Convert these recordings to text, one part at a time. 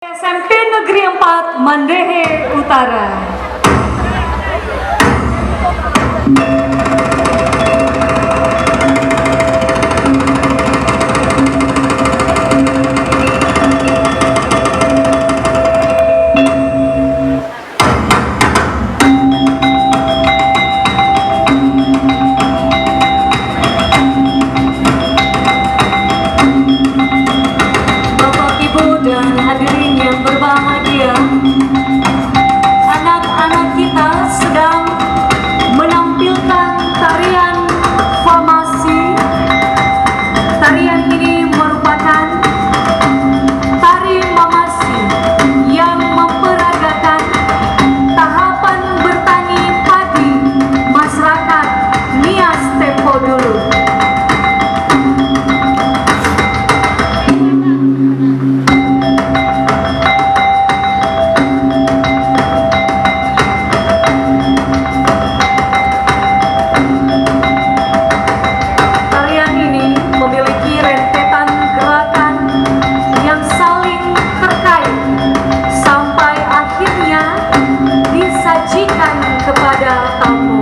SMP Negeri 4 Mandehe Utara. Bapak, Ibu, dan hadirin yang berbahagia, anak-anak kita sedang menampilkan tarian formasi. Tarian ini merupakan tari mamasi yang memperagakan tahapan bertani padi masyarakat Nias tempo dulu. Tarian ini memiliki rentetan gerakan yang saling terkait sampai akhirnya disajikan kepada tamu.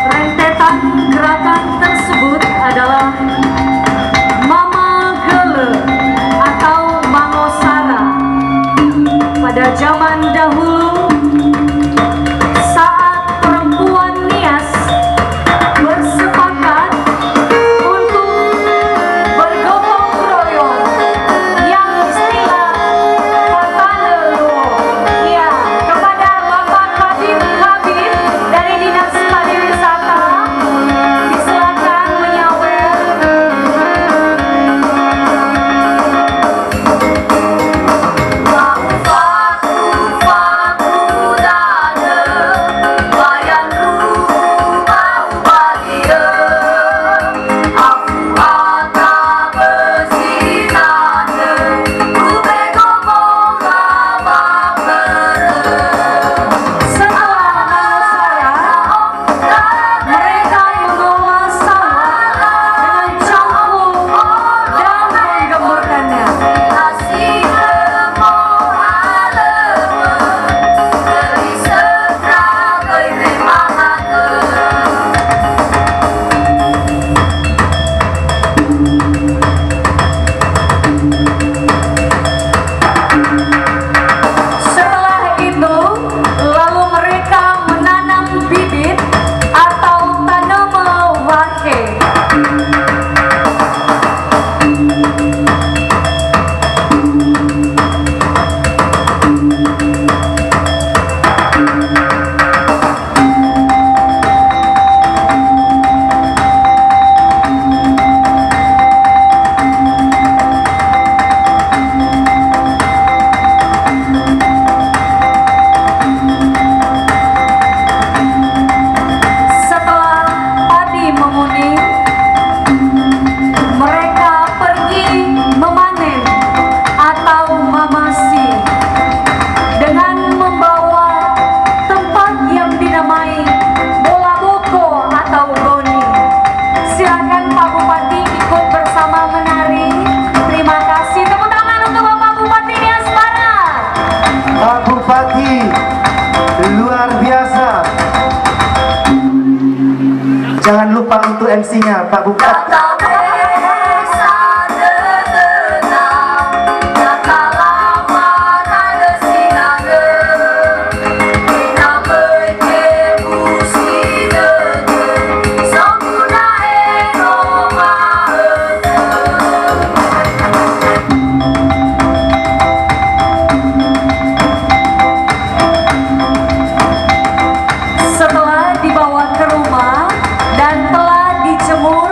Rentetan gerakan tersebut adalah Mama Gele atau Mangosara. Pada zaman dahulu, saat perempuan Nias bersepakat untuk bergotong royong yang istilah Patanelo, ya, kepada Bapak Kadif Habib dari Dinas Pariwisata, disilakan menyawer. Mereka mengolah sawah dengan cangkul dan menggemburkannya. Setelah itu, lalu mereka menanam bibit atau tanaman wake. Setelah padi menguning, mereka pergi memanen atau mamasi dengan membawa tempat yang dinamai bola boko atau goni. Silakan Pak Bupati ikut bersama menari. Terima kasih. Tepuk tangan untuk Bapak Bupati Nias Barat. Pak Bupati luar biasa. Jangan lupa untuk MC-nya Pak Bupati. Setelah dibawa ke rumah dan telah dijemur,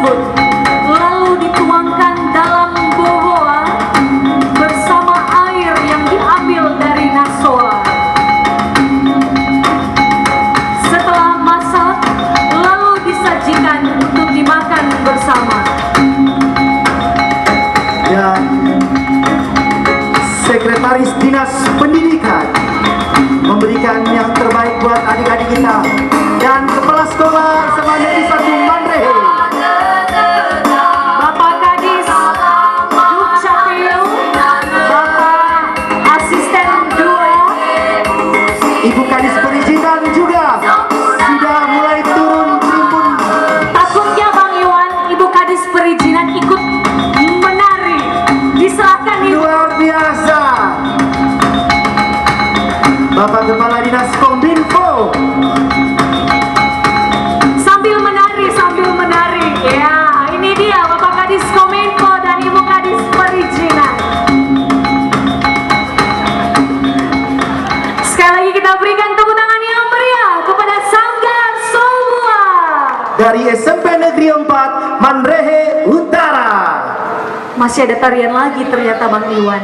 tersebut lalu dituangkan dalam bohoa bersama air yang diambil dari nasoa. Setelah masak, lalu disajikan untuk dimakan bersama. Dan Sekretaris Dinas Pendidikan memberikan yang terbaik buat adik-adik kita. Dan Kepala Sekolah SMA Negeri 1 Manrehe, Bapak Kadis Dukcapil, Bapak Asisten 2, Ibu Kadis Perizinan juga sudah mulai turun tribun. takutnya Bang Iwan, Ibu Kadis Perizinan ikut menari. Diserahkan Ibu. Luar biasa. Bapak Kepala Dinas Kominfo Sambil menari. Ya, ini dia Bapak Kadis Kominfo dan Ibu Kadis Perizinan. Sekali lagi kita berikan tepuk tangan yang meriah kepada Sanggar semua. dari SMP Negeri 4 Manrehe Utara. Masih ada tarian lagi ternyata Bang Iwan.